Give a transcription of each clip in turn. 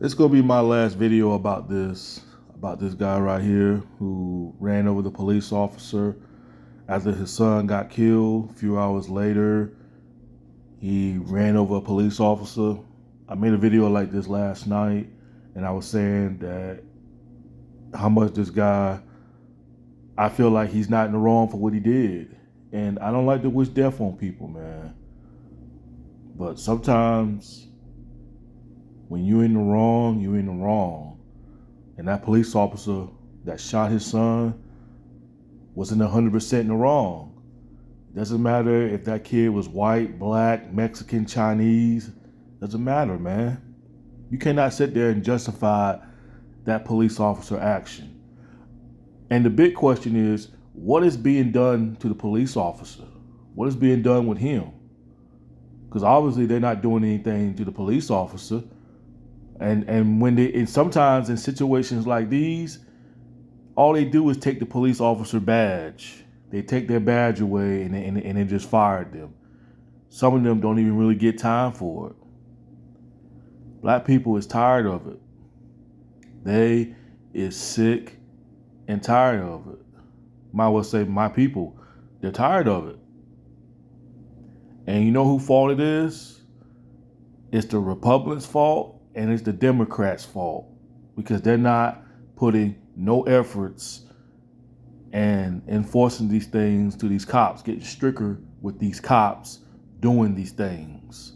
It's gonna be my last video about this guy right here who ran over the police officer after his son got killed. A few hours later, he ran over a police officer. I made a video like this last night, and I was saying that how much this guy, I feel like he's not in the wrong for what he did. And I don't like to wish death on people, man. But sometimes when you're in the wrong, you're in the wrong. And that police officer that shot his son wasn't 100% in the wrong. Doesn't matter if that kid was white, black, Mexican, Chinese. Doesn't matter, man. You cannot sit there and justify that police officer action. And the big question is, what is being done to the police officer? What is being done with him? Because obviously they're not doing anything to the police officer. And when they, and sometimes in situations like these, all they do is take the police officer badge. They take their badge away and they just fired them. Some of them don't even really get time for it. Black people is tired of it. They is sick and tired of it. Might well say my people, they're tired of it. And you know whose fault it is? It's the Republicans' fault and it's the Democrats' fault, because they're not putting no efforts and enforcing these things to these cops, getting stricter with these cops doing these things.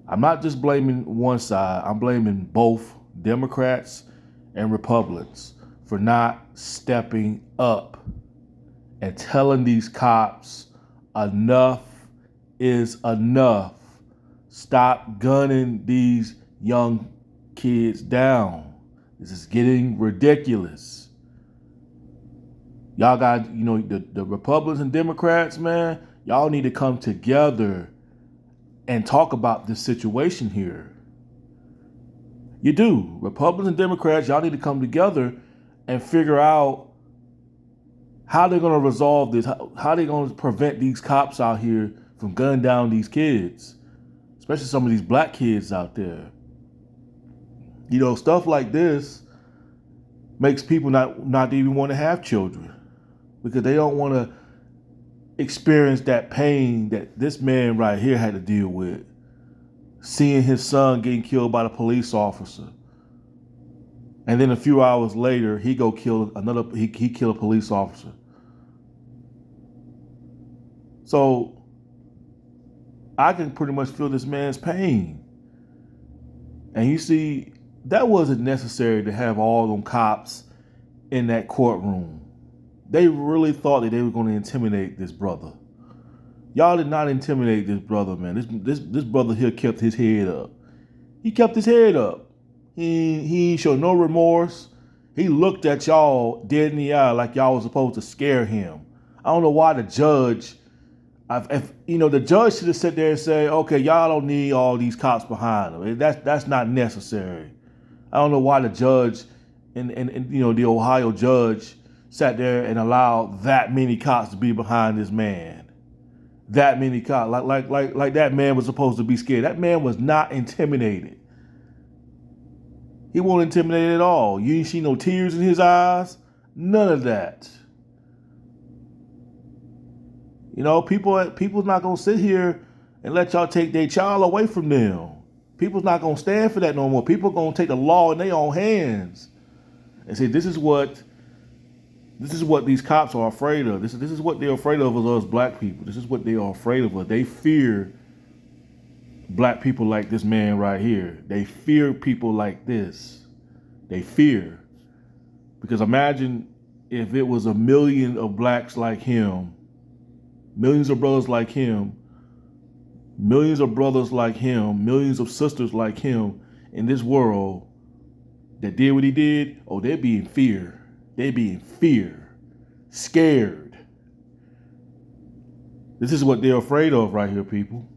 I'm not just blaming one side, I'm blaming both Democrats and Republicans for not stepping up and telling these cops enough is enough. Stop gunning these young kids down. This is getting ridiculous. Y'all got, the Republicans and Democrats, man, y'all need to come together and talk about this situation here. You do. Republicans and Democrats, y'all need to come together and figure out how they're going to resolve this, how they're going to prevent these cops out here from gunning down these kids, especially some of these black kids out there. Stuff like this makes people not even want to have children, because they don't want to experience that pain that this man right here had to deal with, seeing his son getting killed by the police officer. And then a few hours later, he go kill he kill a police officer. So I can pretty much feel this man's pain. And you see, that wasn't necessary to have all them cops in that courtroom. They really thought that they were going to intimidate this brother. Y'all did not intimidate this brother, man. This brother here kept his head up. He kept his head up. He showed no remorse. He looked at y'all dead in the eye like y'all was supposed to scare him. I don't know why the judge, the judge should have sat there and say, okay, y'all don't need all these cops behind them. That's not necessary. I don't know why the judge and the Ohio judge sat there and allowed that many cops to be behind this man. That many cops, like that man was supposed to be scared. That man was not intimidated. He wasn't intimidated at all. You didn't see no tears in his eyes. None of that. People's not gonna sit here and let y'all take their child away from them. People's not gonna stand for that no more. People gonna take the law in their own hands and say, this is what these cops are afraid of. This is what they're afraid of us black people. This is what they are afraid of us. They fear black people like this man right here. They fear people like this. They fear. Because imagine if it was a million of blacks like him, millions of brothers like him, millions of brothers like him, millions of sisters like him in this world that did what he did. Oh, they'd be in fear. They'd be in fear, scared. This is what they're afraid of right here, people.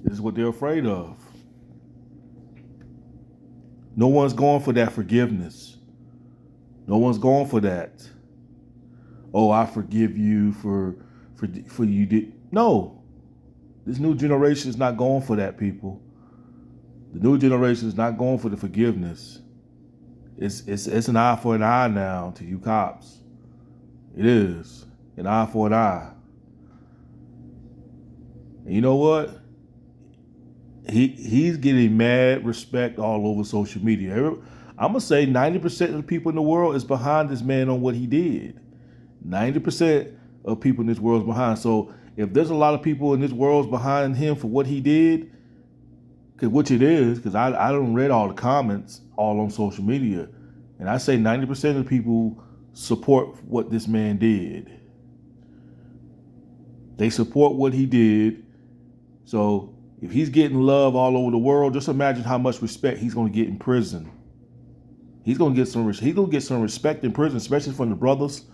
This is what they're afraid of. No one's going for that forgiveness. No one's going for that. Oh, I forgive you for you did. No. This new generation is not going for that, people. The new generation is not going for the forgiveness. It's an eye for an eye now to you cops. It is an eye for an eye. And you know what? He's getting mad respect all over social media. I'm gonna say 90% of the people in the world is behind this man on what he did. 90% of people in this world is behind. So if there's a lot of people in this world behind him for what he did, which it is, because I don't read all the comments all on social media, and I say 90% of the people support what this man did. They support what he did. So if he's getting love all over the world, just imagine how much respect he's going to get in prison. He's going to get some respect in prison, especially from the brothers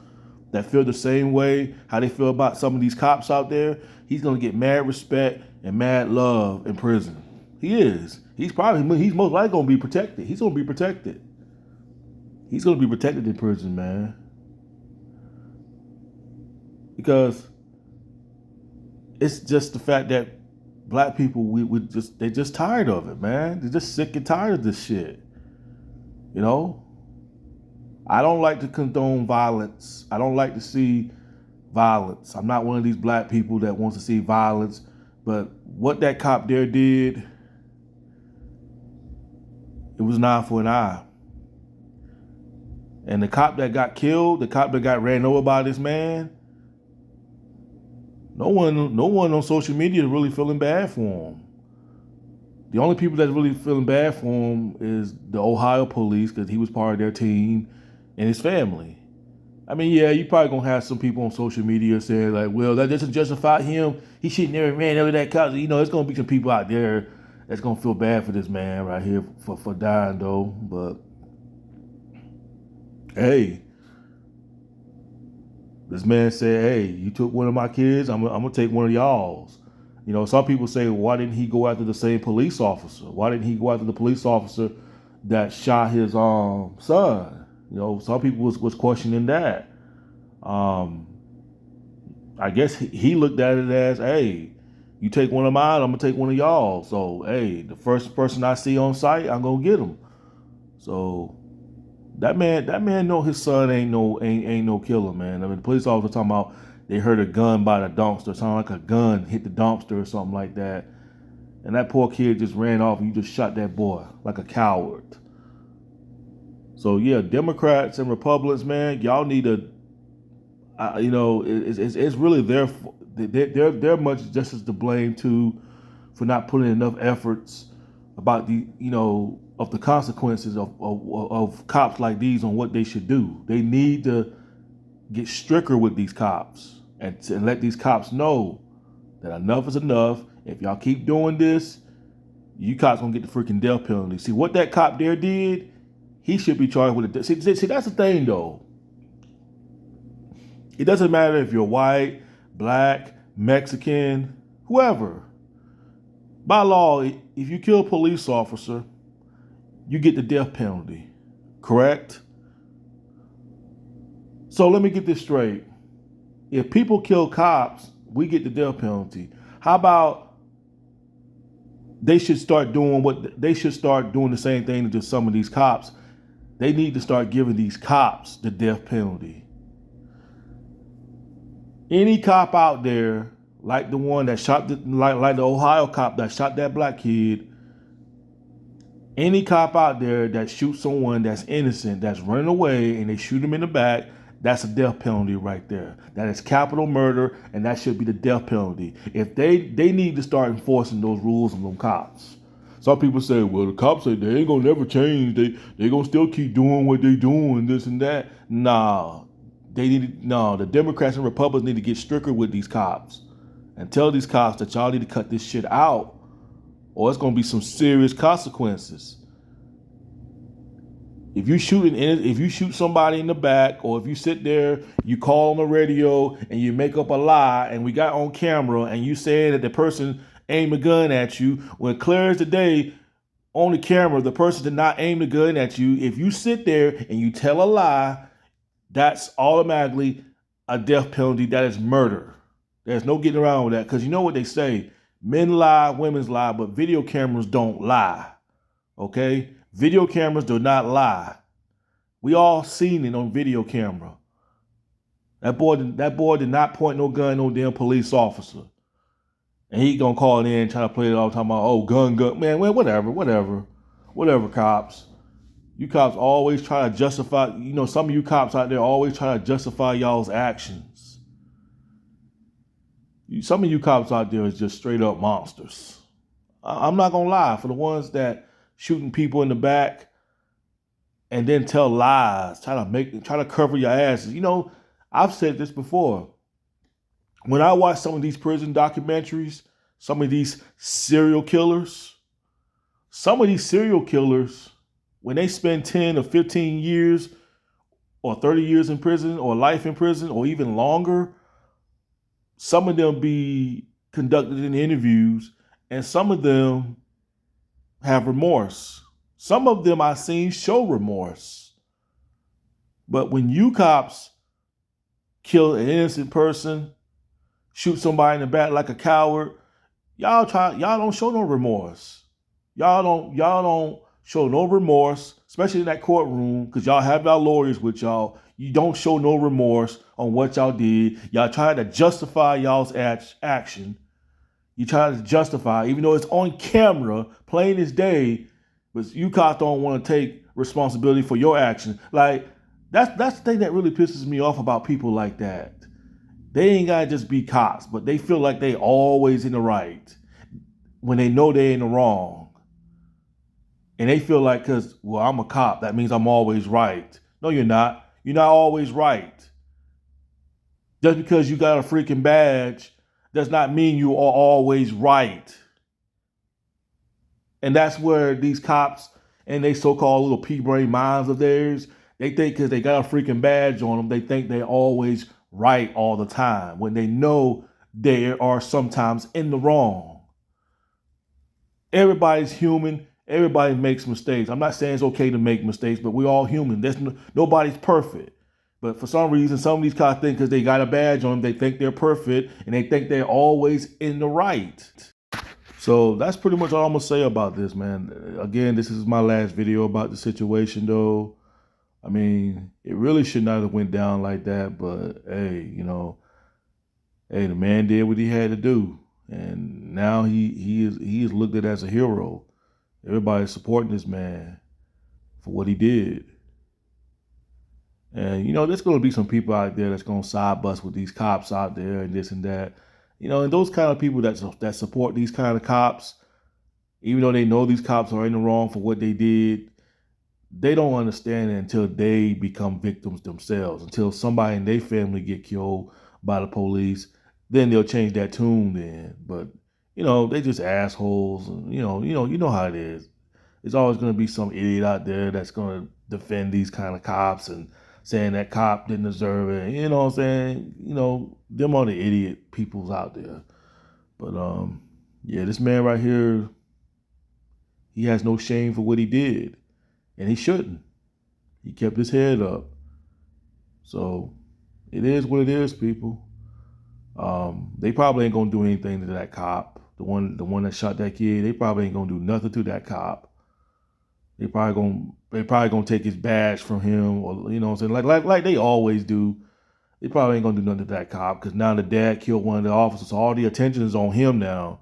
that feel the same way how they feel about some of these cops out there. He's going to get mad respect and mad love in prison. He is. He's most likely going to be protected. He's going to be protected. He's going to be protected in prison, man. Because it's just the fact that black people, they're just tired of it, man. They're just sick and tired of this shit. You know? I don't like to condone violence. I don't like to see violence. I'm not one of these black people that wants to see violence. But what that cop there did, it was an eye for an eye. And the cop that got killed, the cop that got ran over by this man, no one on social media is really feeling bad for him. The only people that's really feeling bad for him is the Ohio police, because he was part of their team, and his family. I mean, yeah, you probably gonna have some people on social media saying like, well, that doesn't justify him. He should never ran over that cop. You know, there's gonna be some people out there that's gonna feel bad for this man right here for dying though. But hey, this man said, hey, you took one of my kids, I'm gonna take one of y'all's. You know, some people say, why didn't he go after the same police officer? Why didn't he go after the police officer that shot his son? You know, some people was questioning that. I guess he looked at it as, hey, you take one of mine, I'm gonna take one of y'all. So, hey, the first person I see on site, I'm gonna get him. So that man know his son ain't no killer, man. I mean, the police officer talking about they heard a gun by the dumpster, sound like a gun hit the dumpster or something like that. And that poor kid just ran off and you just shot that boy like a coward. So yeah, Democrats and Republicans, man, y'all need to, you know, it's really they're much just as to blame too for not putting enough efforts about the, you know, of the consequences of cops like these on what they should do. They need to get stricter with these cops and let these cops know that enough is enough. If y'all keep doing this, you cops gonna get the freaking death penalty. See what that cop there did? He should be charged with it. See, that's the thing though. It doesn't matter if you're white, black, Mexican, whoever. By law, if you kill a police officer, you get the death penalty, correct? So let me get this straight. If people kill cops, we get the death penalty. How about they should start doing the same thing to some of these cops? They need to start giving these cops the death penalty. Any cop out there, like the one that shot like the Ohio cop that shot that black kid, any cop out there that shoots someone that's innocent, that's running away, and they shoot him in the back, that's a death penalty right there. That is capital murder, and that should be the death penalty. If they need to start enforcing those rules on them cops. Some people say, well, the cops say they ain't gonna never change. They gonna still keep doing what they doing, this and that. Nah, the Democrats and Republicans need to get stricter with these cops and tell these cops that y'all need to cut this shit out, or it's gonna be some serious consequences. If you shoot somebody in the back, or if you sit there, you call on the radio and you make up a lie, and we got on camera, and you say that the person aimed a gun at you, when clear as the day on the camera, the person did not aim the gun at you. If you sit there and you tell a lie, that's automatically a death penalty. That is murder. There's no getting around with that, because you know what they say: men lie, women lie, but video cameras don't lie. Okay? Video cameras do not lie. We all seen it on video camera. That boy did not point no gun at no damn police officer. And he gonna call it in and try to play it all talking about, oh, gun. Man, well, whatever, cops. You cops always try to justify, some of you cops out there always try to justify y'all's actions. Some of you cops out there is just straight up monsters. I'm not gonna lie, for the ones that shooting people in the back and then tell lies, try to cover your asses. I've said this before. When I watch some of these prison documentaries, some of these serial killers, when they spend 10 or 15 years or 30 years in prison or life in prison or even longer, some of them be conducted in interviews and some of them have remorse. Some of them I've seen show remorse. But when you cops kill an innocent person, shoot somebody in the back like a coward, y'all don't show no remorse. Y'all don't show no remorse, especially in that courtroom, because y'all have y'all lawyers with y'all. You don't show no remorse on what y'all did. Y'all try to justify y'all's action. You try to justify, even though it's on camera, plain as day, but you cops don't want to take responsibility for your action. Like, that's the thing that really pisses me off about people like that. They ain't gotta just be cops, but they feel like they always in the right when they know they in the wrong. And they feel like, well, I'm a cop, that means I'm always right. No, you're not. You're not always right. Just because you got a freaking badge does not mean you are always right. And that's where these cops and they so-called little pea-brain minds of theirs, they think because they got a freaking badge on them, they think they're always right all the time when they know they are sometimes in the wrong. Everybody's human. Everybody makes mistakes. I'm not saying it's okay to make mistakes, but we're all human. Nobody's perfect. But for some reason, some of these cops think because they got a badge on them, they think they're perfect and they think they're always in the right. So that's pretty much all I'm gonna say about this, man. Again, this is my last video about the situation, though. I mean, it really should not have went down like that, but hey, the man did what he had to do, and now he is looked at as a hero. Everybody's supporting this man for what he did. And there's gonna be some people out there that's gonna side bust with these cops out there and this and that. And those kind of people that support these kind of cops, even though they know these cops are in the wrong for what they did, they don't understand it until they become victims themselves, until somebody in their family get killed by the police. Then they'll change that tune then. But, they just assholes. And, you know how it is. There's always going to be some idiot out there that's going to defend these kind of cops and saying that cop didn't deserve it. You know what I'm saying? Them are the idiot peoples out there. But, yeah, this man right here, he has no shame for what he did. And he shouldn't. He kept his head up. So it is what it is, people. They probably ain't gonna do anything to that cop. The one that shot that kid, they probably ain't gonna do nothing to that cop. They probably gonna take his badge from him, or what I'm saying, like they always do. They probably ain't gonna do nothing to that cop because now the dad killed one of the officers. So all the attention is on him now.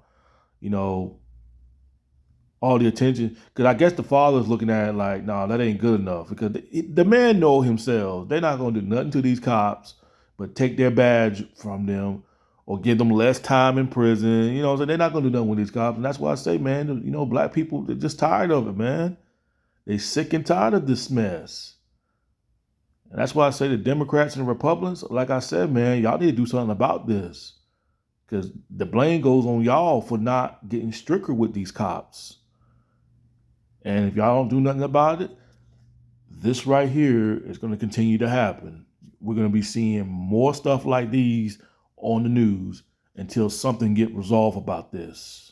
All the attention, because I guess the father's looking at it like, nah, that ain't good enough, because the man know himself they're not going to do nothing to these cops but take their badge from them or give them less time in prison. So they're not going to do nothing with these cops. And that's why I say, man, black people, they're just tired of it, man. They sick and tired of this mess. And that's why I say the Democrats and the Republicans, like I said, man, y'all need to do something about this, because the blame goes on y'all for not getting stricter with these cops. And if y'all don't do nothing about it, this right here is going to continue to happen. We're going to be seeing more stuff like these on the news until something get resolved about this.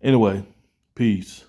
Anyway, peace.